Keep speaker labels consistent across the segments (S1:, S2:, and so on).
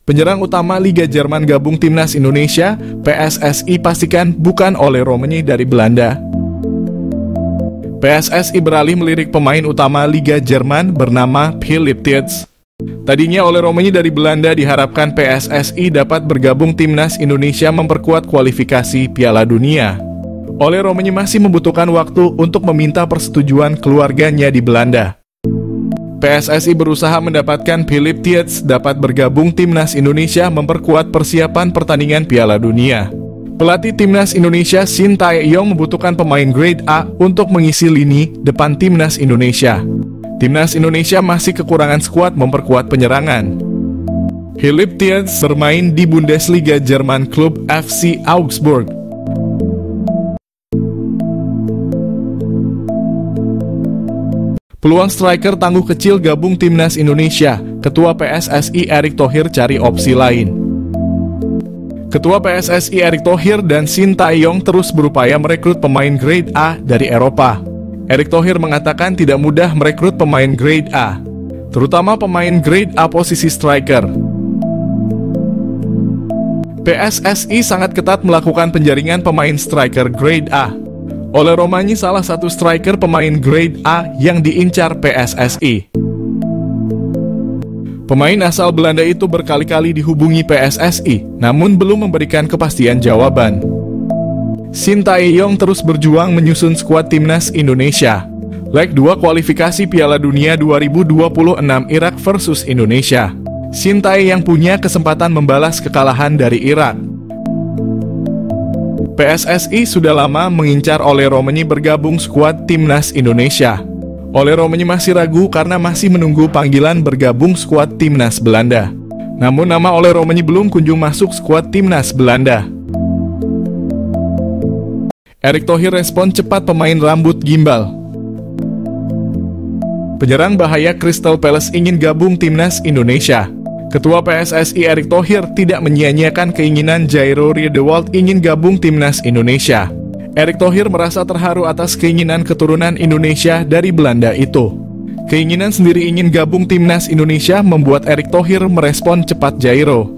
S1: Penyerang utama Liga Jerman gabung Timnas Indonesia, PSSI pastikan bukan Ole Romani dari Belanda. PSSI beralih melirik pemain utama Liga Jerman bernama Philipp Tietz. Tadinya Ole Romani dari Belanda, diharapkan PSSI dapat bergabung Timnas Indonesia memperkuat kualifikasi Piala Dunia. Ole Romani masih membutuhkan waktu untuk meminta persetujuan keluarganya di Belanda. PSSI berusaha mendapatkan Philipp Tietz dapat bergabung Timnas Indonesia memperkuat persiapan pertandingan Piala Dunia. Pelatih Timnas Indonesia Shin Tae-yong membutuhkan pemain grade A untuk mengisi lini depan Timnas Indonesia. Timnas Indonesia masih kekurangan skuad memperkuat penyerangan. Philipp Tietz bermain di Bundesliga Jerman klub FC Augsburg. Peluang striker tangguh kecil gabung Timnas Indonesia, Ketua PSSI Erick Thohir cari opsi lain. Ketua PSSI Erick Thohir dan Shin Tae-yong terus berupaya merekrut pemain grade A dari Eropa. Erick Thohir mengatakan tidak mudah merekrut pemain grade A, terutama pemain grade A posisi striker. PSSI sangat ketat melakukan penjaringan pemain striker grade A. Ole Romani salah satu striker pemain grade A yang diincar PSSI. Pemain asal Belanda itu berkali-kali dihubungi PSSI, namun belum memberikan kepastian jawaban. Shin Tae-yong terus berjuang menyusun skuad Timnas Indonesia. Leg 2 kualifikasi Piala Dunia 2026 Irak versus Indonesia. Shin Tae yang punya kesempatan membalas kekalahan dari Irak. PSSI sudah lama mengincar Ole Romani bergabung skuad Timnas Indonesia. Ole Romani masih ragu karena masih menunggu panggilan bergabung skuad Timnas Belanda. Namun nama Ole Romani belum kunjung masuk skuad Timnas Belanda. Erick Thohir respon cepat pemain rambut gimbal. Penyerang bahaya Crystal Palace ingin gabung Timnas Indonesia. Ketua PSSI Erick Thohir tidak menyia-nyiakan keinginan Jairo Riedewald ingin gabung Timnas Indonesia. Erick Thohir merasa terharu atas keinginan keturunan Indonesia dari Belanda itu. Keinginan sendiri ingin gabung Timnas Indonesia membuat Erick Thohir merespon cepat Jairo.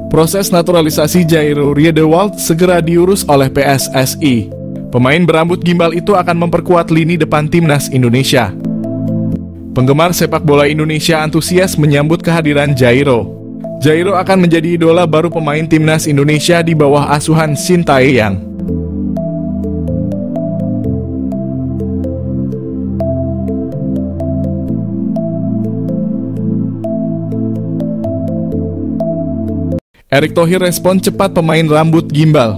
S1: Proses naturalisasi Jairo Riedewald segera diurus oleh PSSI. Pemain berambut gimbal itu akan memperkuat lini depan Timnas Indonesia. Penggemar sepak bola Indonesia antusias menyambut kehadiran Jairo. Jairo akan menjadi idola baru pemain Timnas Indonesia di bawah asuhan Shin Tae-yong. Erick Thohir respon cepat pemain rambut gimbal.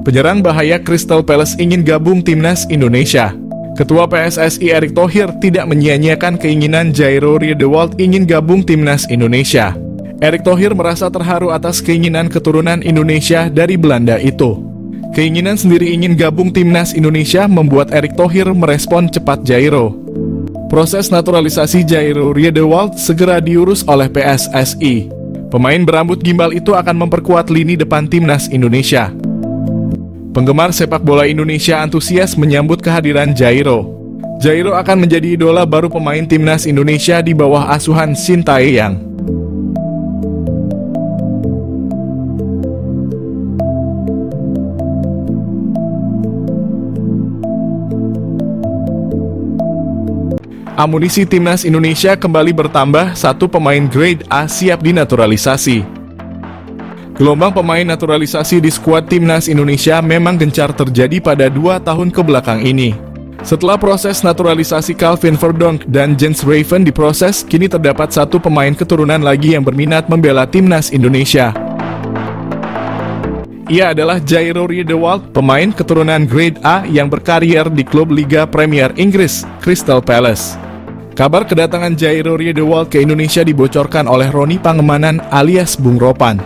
S1: Penyerang bahaya Crystal Palace ingin gabung Timnas Indonesia. Ketua PSSI Erick Thohir tidak menyia-nyiakan keinginan Jairo Riedewald ingin gabung Timnas Indonesia. Erick Thohir merasa terharu atas keinginan keturunan Indonesia dari Belanda itu. Keinginan sendiri ingin gabung Timnas Indonesia membuat Erick Thohir merespon cepat Jairo. Proses naturalisasi Jairo Riedewald segera diurus oleh PSSI. Pemain berambut gimbal itu akan memperkuat lini depan Timnas Indonesia. Penggemar sepak bola Indonesia antusias menyambut kehadiran Jairo. Jairo akan menjadi idola baru pemain Timnas Indonesia di bawah asuhan Shin Tae-yong. Amunisi Timnas Indonesia kembali bertambah, satu pemain grade A siap dinaturalisasi. Gelombang pemain naturalisasi di skuad Timnas Indonesia memang gencar terjadi pada 2 tahun kebelakang ini. Setelah proses naturalisasi Calvin Verdonk dan Jens Raven diproses, kini terdapat satu pemain keturunan lagi yang berminat membela Timnas Indonesia. Ia adalah Jairo Riedewald, pemain keturunan grade A yang berkarier di klub Liga Premier Inggris, Crystal Palace. Kabar kedatangan Jairo Riedewald ke Indonesia dibocorkan oleh Roni Pangemanan alias Bung Ropan.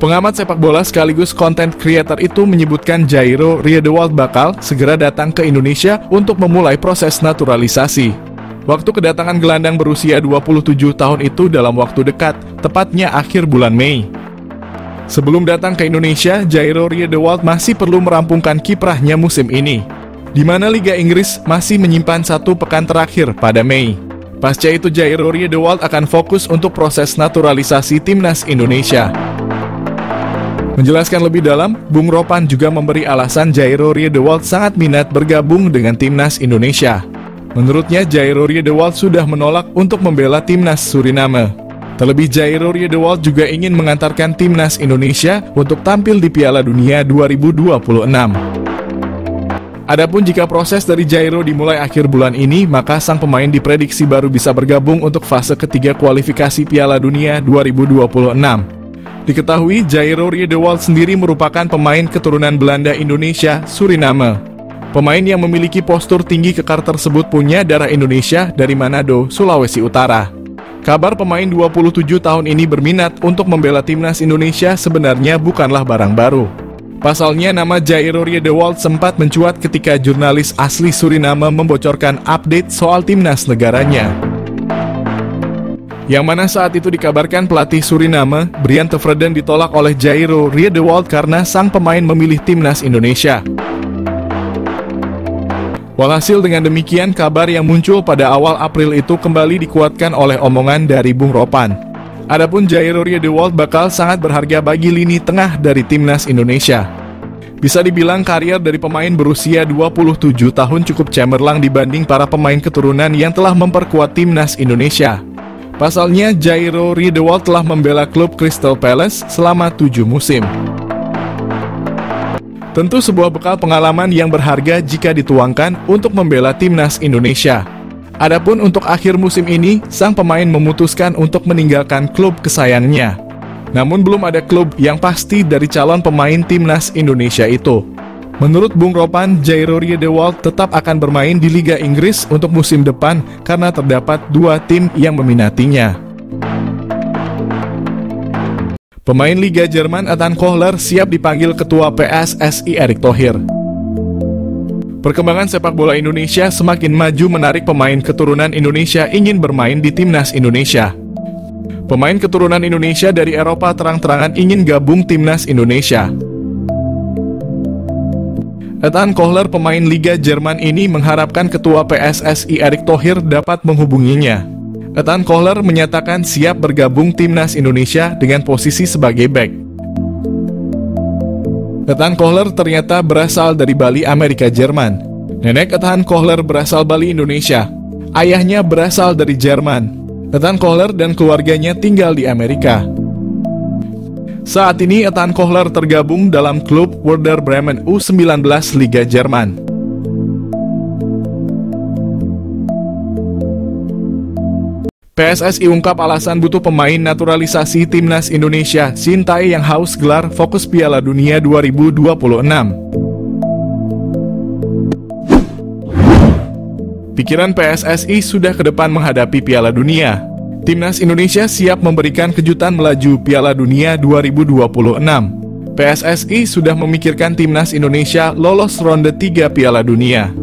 S1: Pengamat sepak bola sekaligus content creator itu menyebutkan Jairo Riedewald bakal segera datang ke Indonesia untuk memulai proses naturalisasi. Waktu kedatangan gelandang berusia 27 tahun itu dalam waktu dekat, tepatnya akhir bulan Mei. Sebelum datang ke Indonesia, Jairo Riedewald masih perlu merampungkan kiprahnya musim ini, di mana Liga Inggris masih menyimpan 1 pekan terakhir pada Mei. Pasca itu Jairo Riedewald akan fokus untuk proses naturalisasi timnas Indonesia. Menjelaskan lebih dalam, Bung Ropan juga memberi alasan Jairo Riedewald sangat minat bergabung dengan timnas Indonesia. Menurutnya Jairo Riedewald sudah menolak untuk membela timnas Suriname. Terlebih Jairo Riedewald juga ingin mengantarkan timnas Indonesia untuk tampil di Piala Dunia 2026. Adapun jika proses dari Jairo dimulai akhir bulan ini, maka sang pemain diprediksi baru bisa bergabung untuk fase ketiga kualifikasi Piala Dunia 2026. Diketahui Jairo Riedewald sendiri merupakan pemain keturunan Belanda Indonesia Suriname. Pemain yang memiliki postur tinggi kekar tersebut punya darah Indonesia dari Manado, Sulawesi Utara. Kabar pemain 27 tahun ini berminat untuk membela timnas Indonesia sebenarnya bukanlah barang baru. Pasalnya nama Jairo Riedewald sempat mencuat ketika jurnalis asli Suriname membocorkan update soal timnas negaranya. Yang mana saat itu dikabarkan pelatih Suriname, Brian Tevreden, ditolak oleh Jairo Riedewald karena sang pemain memilih timnas Indonesia. Walhasil dengan demikian, kabar yang muncul pada awal April itu kembali dikuatkan oleh omongan dari Bung Ropan. Adapun Jairo Riedewald bakal sangat berharga bagi lini tengah dari timnas Indonesia. Bisa dibilang karier dari pemain berusia 27 tahun cukup cemerlang dibanding para pemain keturunan yang telah memperkuat timnas Indonesia. Pasalnya Jairo Riedewald telah membela klub Crystal Palace selama 7 musim. Tentu sebuah bekal pengalaman yang berharga jika dituangkan untuk membela timnas Indonesia. Adapun untuk akhir musim ini, sang pemain memutuskan untuk meninggalkan klub kesayangannya. Namun belum ada klub yang pasti dari calon pemain timnas Indonesia itu. Menurut Bung Ropan, Jairo Riedewald tetap akan bermain di Liga Inggris untuk musim depan karena terdapat 2 tim yang meminatinya. Pemain Liga Jerman Ethan Kohler siap dipanggil Ketua PSSI Erick Thohir. Perkembangan sepak bola Indonesia semakin maju menarik pemain keturunan Indonesia ingin bermain di timnas Indonesia. Pemain keturunan Indonesia dari Eropa terang-terangan ingin gabung timnas Indonesia. Ethan Kohler, pemain Liga Jerman ini mengharapkan Ketua PSSI Erick Thohir dapat menghubunginya. Ethan Kohler menyatakan siap bergabung timnas Indonesia dengan posisi sebagai bek. Ethan Kohler ternyata berasal dari Bali, Amerika Jerman. Nenek Ethan Kohler berasal Bali, Indonesia. Ayahnya berasal dari Jerman. Ethan Kohler dan keluarganya tinggal di Amerika. Saat ini Ethan Kohler tergabung dalam klub Werder Bremen U19 Liga Jerman. PSSI ungkap alasan butuh pemain naturalisasi timnas Indonesia. Sintayong yang haus gelar fokus Piala Dunia 2026. Pikiran PSSI sudah ke depan menghadapi Piala Dunia. Timnas Indonesia siap memberikan kejutan melaju Piala Dunia 2026. PSSI sudah memikirkan timnas Indonesia lolos ronde 3 Piala Dunia.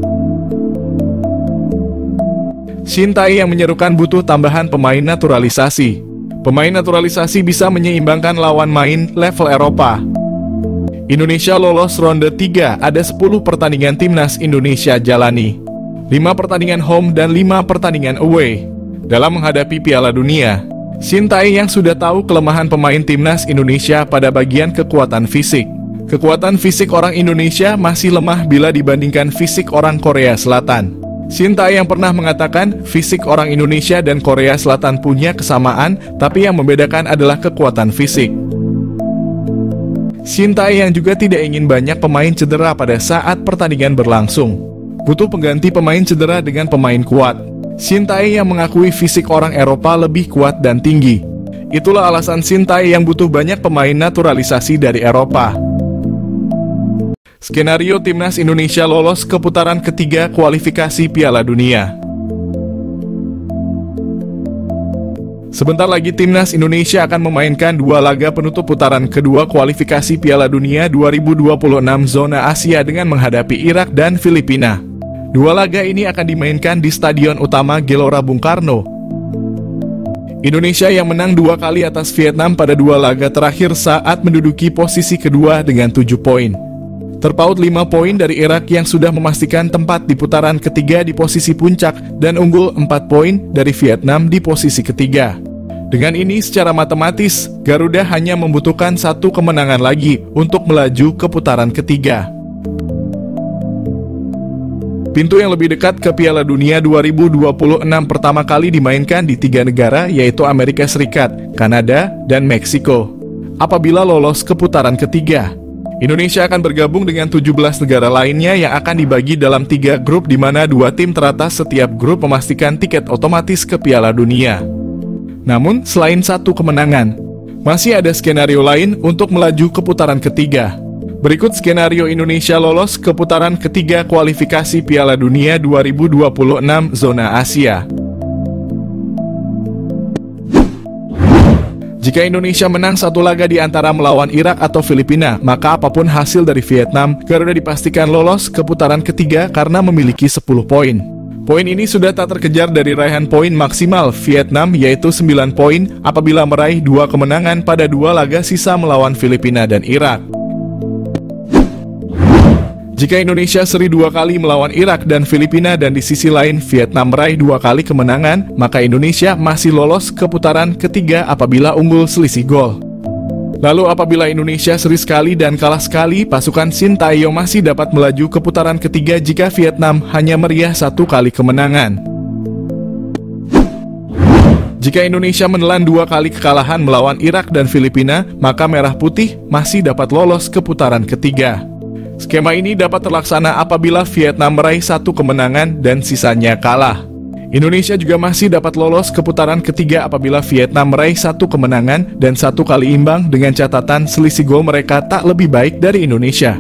S1: Sintayong yang menyerukan butuh tambahan pemain naturalisasi. Pemain naturalisasi bisa menyeimbangkan lawan main level Eropa. Indonesia lolos ronde 3, ada 10 pertandingan timnas Indonesia jalani. 5 pertandingan home dan 5 pertandingan away. Dalam menghadapi Piala Dunia, Sintayong yang sudah tahu kelemahan pemain timnas Indonesia pada bagian kekuatan fisik. Kekuatan fisik orang Indonesia masih lemah bila dibandingkan fisik orang Korea Selatan. Sintayong yang pernah mengatakan fisik orang Indonesia dan Korea Selatan punya kesamaan, tapi yang membedakan adalah kekuatan fisik. Sintayong yang juga tidak ingin banyak pemain cedera pada saat pertandingan berlangsung. Butuh pengganti pemain cedera dengan pemain kuat. Sintayong yang mengakui fisik orang Eropa lebih kuat dan tinggi. Itulah alasan Sintayong yang butuh banyak pemain naturalisasi dari Eropa. Skenario timnas Indonesia lolos ke putaran ketiga kualifikasi Piala Dunia. Sebentar lagi timnas Indonesia akan memainkan 2 laga penutup putaran kedua kualifikasi Piala Dunia 2026 zona Asia dengan menghadapi Irak dan Filipina. 2 laga ini akan dimainkan di Stadion Utama Gelora Bung Karno. Indonesia yang menang 2 kali atas Vietnam pada 2 laga terakhir saat menduduki posisi kedua dengan 7 poin. Terpaut 5 poin dari Irak yang sudah memastikan tempat di putaran ketiga di posisi puncak dan unggul 4 poin dari Vietnam di posisi ketiga. Dengan ini secara matematis, Garuda hanya membutuhkan 1 kemenangan lagi untuk melaju ke putaran ketiga. Pintu yang lebih dekat ke Piala Dunia 2026 pertama kali dimainkan di 3 negara, yaitu Amerika Serikat, Kanada, dan Meksiko. Apabila lolos ke putaran ketiga, Indonesia akan bergabung dengan 17 negara lainnya yang akan dibagi dalam 3 grup di mana 2 tim teratas setiap grup memastikan tiket otomatis ke Piala Dunia. Namun, selain 1 kemenangan, masih ada skenario lain untuk melaju ke putaran ketiga. Berikut skenario Indonesia lolos ke putaran ketiga kualifikasi Piala Dunia 2026 zona Asia. Jika Indonesia menang 1 laga di antara melawan Irak atau Filipina, maka apapun hasil dari Vietnam, Garuda dipastikan lolos ke putaran ketiga karena memiliki 10 poin. Poin ini sudah tak terkejar dari raihan poin maksimal Vietnam, yaitu 9 poin apabila meraih 2 kemenangan pada 2 laga sisa melawan Filipina dan Irak. Jika Indonesia seri 2 kali melawan Irak dan Filipina dan di sisi lain Vietnam meraih 2 kali kemenangan, maka Indonesia masih lolos ke putaran ketiga apabila unggul selisih gol. Lalu apabila Indonesia seri sekali dan kalah sekali, pasukan Sintayong masih dapat melaju ke putaran ketiga jika Vietnam hanya meriah 1 kali kemenangan. Jika Indonesia menelan 2 kali kekalahan melawan Irak dan Filipina, maka Merah Putih masih dapat lolos ke putaran ketiga. Skema ini dapat terlaksana apabila Vietnam meraih 1 kemenangan dan sisanya kalah. Indonesia juga masih dapat lolos ke putaran ketiga apabila Vietnam meraih 1 kemenangan dan 1 kali imbang dengan catatan selisih gol mereka tak lebih baik dari Indonesia.